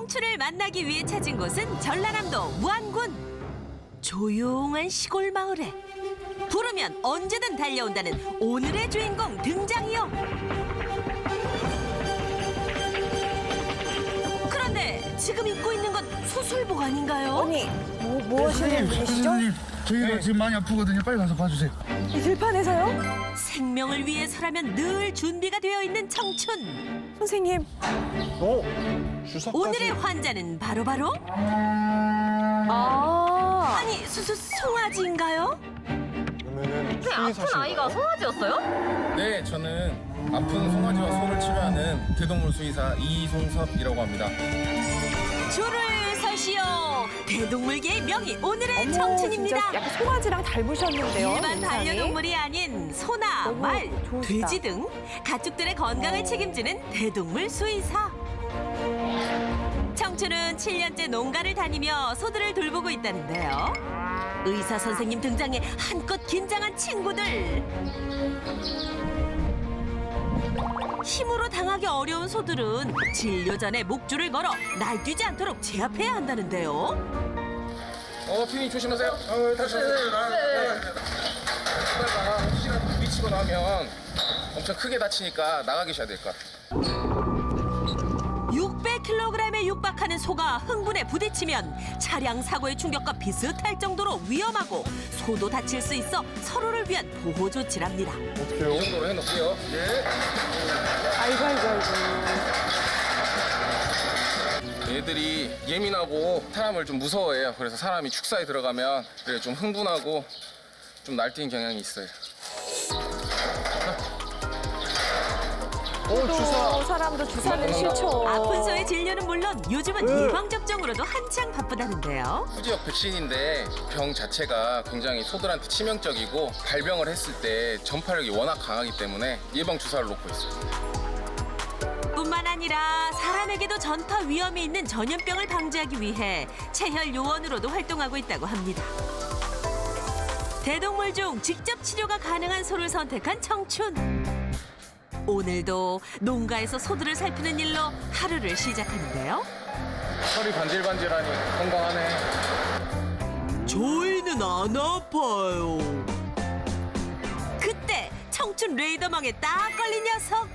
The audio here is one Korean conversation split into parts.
청춘을 만나기 위해 찾은 곳은 전라남도 무안군. 조용한 시골 마을에 부르면 언제든 달려온다는 오늘의 주인공 등장이요. 그런데 지금 입고 있는 건 수술복 아닌가요? 아니, 뭐 하시는 분이시죠? 선생님, 저희가 지금 많이 아프거든요. 빨리 가서 봐주세요. 이 들판에서요? 생명을 위해서라면 늘 준비가 되어 있는 청춘. 선생님. 주사까지. 오늘의 환자는 바로 아. 아니 송아지인가요? 그러면은 아픈 아이가 송아지였어요? 네, 저는 아픈 송아지와 소를 치료하는 대동물 수의사 이송섭이라고 합니다. 줄을 서시오. 대동물계의 명의 오늘의 청춘입니다. 진짜 약간 송아지랑 닮으셨는데요. 일반 인상이. 반려동물이 아닌 소나 너무 말, 좋으시다. 돼지 등 가축들의 건강을 책임지는 대동물 수의사. 청춘은 7년째 농가를 다니며 소들을 돌보고 있다는데요. 의사 선생님 등장에 한껏 긴장한 친구들. 힘으로 당하기 어려운 소들은 진료 전에 목줄을 걸어 날뛰지 않도록 제압해야 한다는데요. 피디님 조심하세요. 혹시나 부딪히고 나면 엄청 크게 다치니까 나가 계셔야 될 것 같아요. 600kg에 육박하는 소가 흥분에 부딪히면 차량 사고의 충격과 비슷할 정도로 위험하고 소도 다칠 수 있어 서로를 위한 보호 조치랍니다. 어떡해요? 이 정도로 해놓을게요. 예. 아이고. 얘들이 예민하고 사람을 좀 무서워해요. 그래서 사람이 축사에 들어가면 그래 좀 흥분하고 좀 날뛰는 경향이 있어요. 또 사람도 주사는 싫죠. 아픈 소의 진료는 물론 요즘은 예방 접종으로도 한창 바쁘다는데요. 후지역 백신인데 병 자체가 굉장히 소들한테 치명적이고 발병을 했을 때 전파력이 워낙 강하기 때문에 예방 주사를 놓고 있어요. 뿐만 아니라 사람에게도 전파 위험이 있는 전염병을 방지하기 위해 체혈 요원으로도 활동하고 있다고 합니다. 대동물 중 직접 치료가 가능한 소를 선택한 청춘. 오늘도 농가에서 소들을 살피는 일로 하루를 시작하는데요. 털이 반질반질하니 건강하네. 저희는 안 아파요. 그때 청춘 레이더망에 딱 걸린 녀석.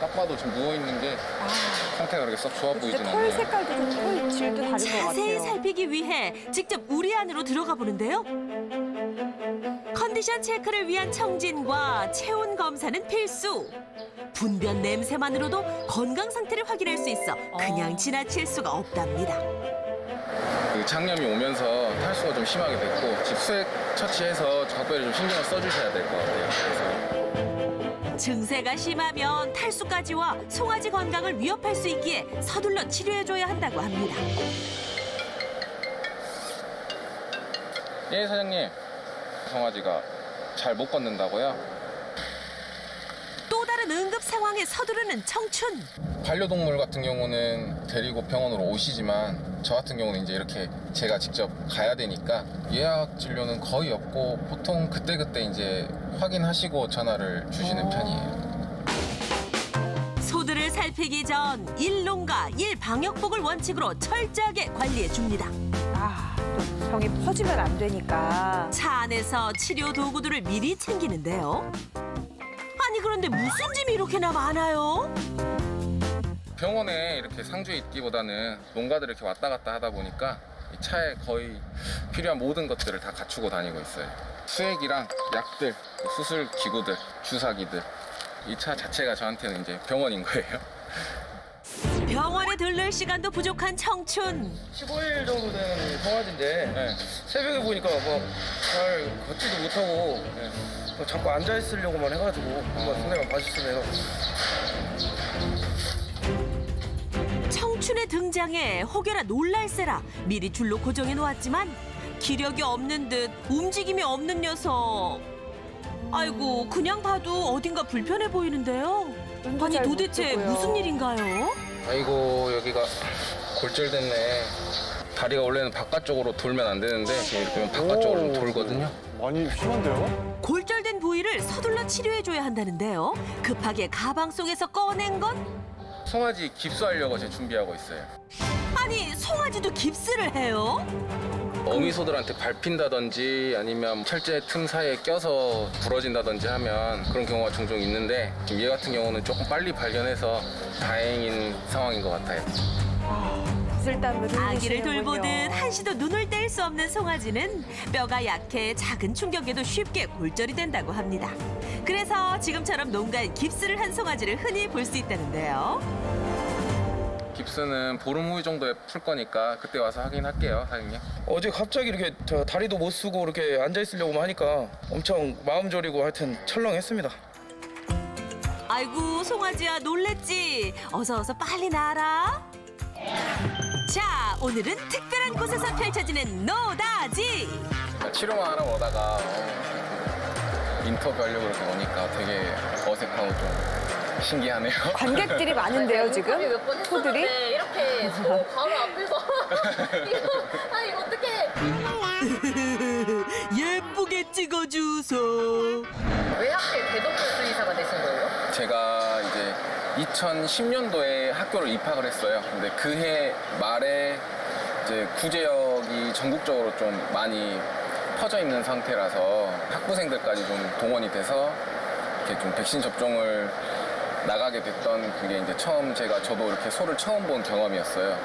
딱 봐도 지금 누워있는 게 상태가 그렇게 썩 좋아 보이진 털 않네요. 색깔도 좀 털 질도 다른 것 자세히 같아요. 살피기 위해 직접 우리 안으로 들어가 보는데요. 컨디션 체크를 위한 청진과 체온 검사는 필수. 분변 냄새만으로도 건강 상태를 확인할 수 있어 그냥 지나칠 수가 없답니다. 그 장염이 오면서 탈수가 좀 심하게 됐고 집 수액 처치해서 각별히 좀 신경을 써주셔야 될 것 같아요. 그래서 증세가 심하면 탈수까지와 송아지 건강을 위협할 수 있기에 서둘러 치료해줘야 한다고 합니다. 예, 사장님. 송아지가 잘 못 걷는다고요? 또 다른 응급 상황에 서두르는 청춘. 반려동물 같은 경우는 데리고 병원으로 오시지만 저 같은 경우는 이제 이렇게 제가 직접 가야 되니까 예약 진료는 거의 없고 보통 그때그때 이제 확인하시고 전화를 주시는 편이에요. 소들을 살피기 전 일농가 일방역복을 원칙으로 철저하게 관리해 줍니다. 아, 또 병이 퍼지면 안 되니까. 차 안에서 치료 도구들을 미리 챙기는데요. 아니 그런데 무슨 짐이 이렇게나 많아요? 병원에 이렇게 상주에 있기보다는 농가들 이렇게 왔다 갔다 하다 보니까 이 차에 거의 필요한 모든 것들을 다 갖추고 다니고 있어요. 수액이랑 약들, 수술 기구들, 주사기들 이 차 자체가 저한테는 이제 병원인 거예요. 병원에 들를 시간도 부족한 청춘. 15일 정도 된 송아지인데 네. 새벽에 보니까 뭐 잘 걷지도 못하고 뭐 자꾸 앉아 있으려고만 해가지고 한번 선생님 봐주시면 청춘의 등장에 혹여나 놀랄세라 미리 줄로 고정해 놓았지만 기력이 없는 듯 움직임이 없는 녀석. 아이고 그냥 봐도 어딘가 불편해 보이는데요. 눈도 아니 잘못 도대체 뜨고요. 무슨 일인가요? 아이고 여기가 골절됐네. 다리가 원래는 바깥쪽으로 돌면 안 되는데 지금 이렇게 하면 바깥쪽으로 좀 돌거든요. 많이 심한데요? 골절된 부위를 서둘러 치료해줘야 한다는데요. 급하게 가방 속에서 꺼낸 건 송아지 깁스하려고 제가 준비하고 있어요. 아니 송아지도 깁스를 해요? 어미소들한테 밟힌다든지 아니면 철제 틈 사이에 껴서 부러진다든지 하면 그런 경우가 종종 있는데 지금 얘 같은 경우는 조금 빨리 발견해서 다행인 상황인 것 같아요. 구슬땀을 아기를 흘리시는군요. 돌보듯 한시도 눈을 뗄 수 없는 송아지는 뼈가 약해 작은 충격에도 쉽게 골절이 된다고 합니다. 그래서 지금처럼 농가에 깁스를 한 송아지를 흔히 볼 수 있다는데요. 깁스는 보름 후 정도에 풀 거니까 그때 와서 확인할게요, 사장님. 어제 갑자기 이렇게 저 다리도 못 쓰고 이렇게 앉아 있으려고 하니까 엄청 마음 졸이고 하여튼 철렁했습니다. 아이고 송아지야 놀랬지? 어서 빨리 나와라. 자 오늘은 특별한 곳에서 펼쳐지는 노다지. 치료만 하러 오다가 인터뷰하려고 이렇게 오니까 되게 어색하고 좀 신기하네요. 관객들이 많은데요 지금? 몇번 소들이? 했었는데 이렇게 소 바로 앞에서 이거 어떡해. 예쁘게 찍어주소. 왜 하필 대동물 수의사가 되신 거예요? 제가 이제 2010년도에 학교를 입학을 했어요. 근데 그해 말에 이제 구제역이 전국적으로 좀 많이 퍼져 있는 상태라서 학부생들까지 좀 동원이 돼서 이렇게 좀 백신 접종을 나가게 됐던 그게 이제 저도 이렇게 소를 처음 본 경험이었어요.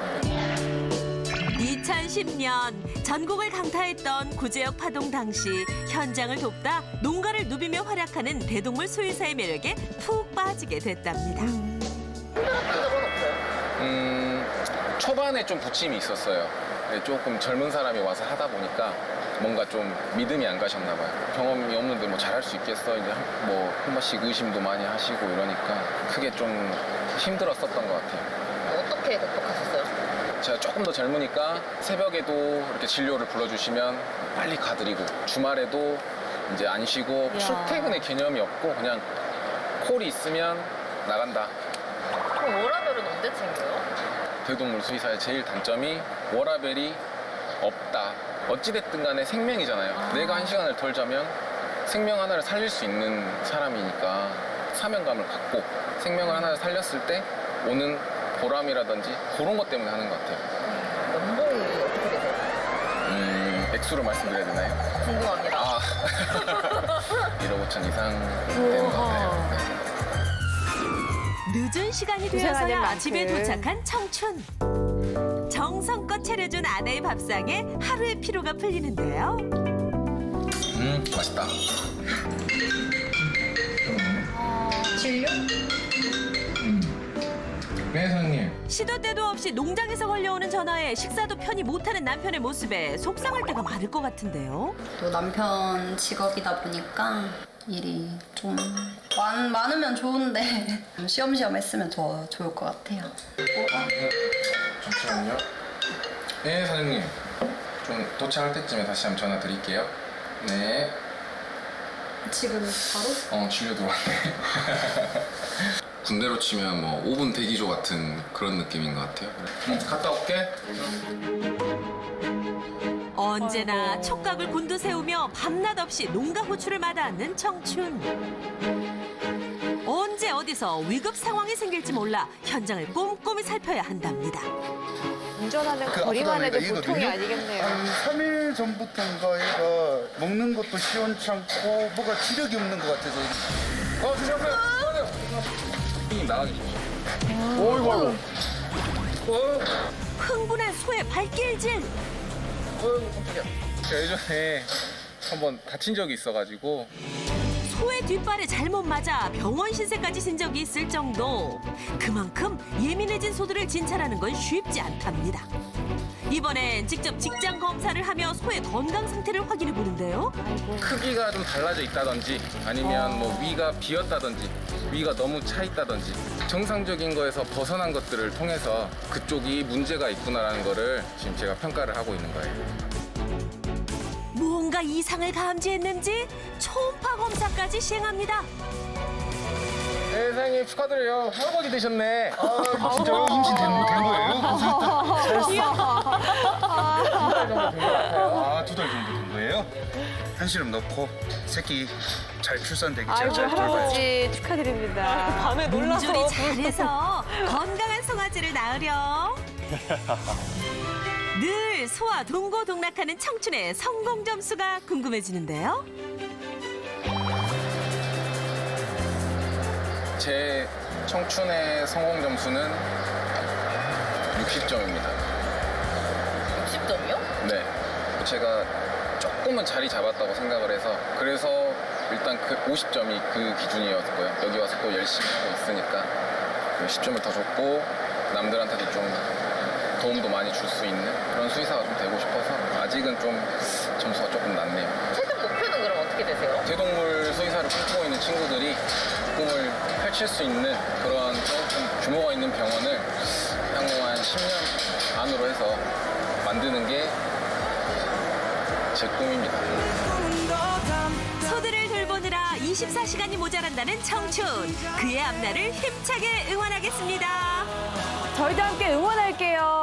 2010년 전국을 강타했던 구제역 파동 당시 현장을 돕다 농가를 누비며 활약하는 대동물 수의사의 매력에 푹 빠지게 됐답니다. 초반에 좀 부침이 있었어요. 조금 젊은 사람이 와서 하다 보니까 뭔가 좀 믿음이 안 가셨나 봐요. 경험이 없는데 뭐 잘할 수 있겠어? 이제 한 번씩 의심도 많이 하시고 이러니까 크게 좀 힘들었었던 것 같아요. 어떻게 극복하셨어요? 제가 조금 더 젊으니까 새벽에도 이렇게 진료를 불러주시면 빨리 가드리고 주말에도 이제 안 쉬고 출퇴근의 개념이 없고 그냥 콜이 있으면 나간다. 그럼 워라벨은 언제 챙겨요? 대동물 수의사의 제일 단점이 워라벨이 없다. 어찌됐든 간에 생명이잖아요. 내가 1시간을 덜 자면 생명 하나를 살릴 수 있는 사람이니까 사명감을 갖고 생명을 하나를 살렸을 때 오는 보람이라든지 그런 것 때문에 하는 것 같아요. 연봉이 어떻게 되세요? 액수로 말씀드려야 되나요? 궁금합니다. 1억 5천 이상 되는 것 같아요. 늦은 시간이 고생하는 되어서야 만큼. 집에 도착한 청춘. 정성껏 차려준 아내의 밥상에 하루의 피로가 풀리는데요. 맛있다. 진료? 네, 사장님. 시도 때도 없이 농장에서 걸려오는 전화에 식사도 편히 못하는 남편의 모습에 속상할 때가 많을 것 같은데요. 또 남편 직업이다 보니까 일이 좀 많으면 좋은데 쉬엄쉬엄 했으면 더 좋을 것 같아요. 잠시만요. 네, 사장님. 좀 도착할 때쯤에 다시 한번 전화 드릴게요. 네. 지금 바로? 진료 들어왔네. 군대로 치면 뭐 5분 대기조 같은 그런 느낌인 것 같아요. 갔다 올게. 언제나 촉각을 곤두세우며 밤낮 없이 농가 호출을 마다하는 청춘. 언제 어디서 위급 상황이 생길지 몰라 현장을 꼼꼼히 살펴야 한답니다. 운전하는 그 거리만 해도 아프다니까 보통이 이거든요? 아니겠네요. 한 3일 전부터인가 얘가 먹는 것도 시원찮고 뭐가 지력이 없는 것 같아서. 조심하세요. 이 나가기 좋죠. 어이구, 아이고. 흥분한 소의 발길질. 제가 예전에 한번 다친 적이 있어가지고 소의 뒷발에 잘못 맞아 병원 신세까지 진 적이 있을 정도. 그만큼 예민해진 소들을 진찰하는 건 쉽지 않답니다. 이번엔 직접 직장 검사를 하며 소의 건강 상태를 확인해 보는데요. 크기가 좀 달라져 있다든지 아니면 뭐 위가 비었다든지 위가 너무 차 있다든지 정상적인 거에서 벗어난 것들을 통해서 그쪽이 문제가 있구나라는 거를 지금 제가 평가를 하고 있는 거예요. 뭔가 이상을 감지했는지 초음파 검사까지 시행합니다. 네, 사장님 축하드려요. 할아버지 되셨네. 진짜요? 임신 된 거예요? 두 달 정도 된 거예요? 한시름 넣고 새끼 잘 출산되기 아이고 잘 돌봐야죠. 할아버지 축하드립니다. 물줄이 잘해서 건강한 송아지를 낳으렴. 늘 소와 동고동락하는 청춘의 성공 점수가 궁금해지는데요. 제 청춘의 성공 점수는 60점입니다. 60점이요? 네. 제가 조금은 자리 잡았다고 생각을 해서 그래서 일단 그 50점이 그 기준이었고요. 여기 와서 또 열심히 하고 있으니까 10점을 더 줬고 남들한테도 좀 도움도 많이 줄 수 있는 그런 수의사가 좀 되고 싶어서 아직은 좀 점수가 조금 낮네요. 최종 목표는 그럼 어떻게 되세요? 대동물 수의사를 꿈꾸고 있는 친구들이 꿈을 펼칠 수 있는 그런 조금 규모가 있는 병원을 향후 한 10년 안으로 해서 만드는 게 제 꿈입니다. 소들을 돌보느라 24시간이 모자란다는 청춘. 그의 앞날을 힘차게 응원하겠습니다. 저희도 함께 응원할게요.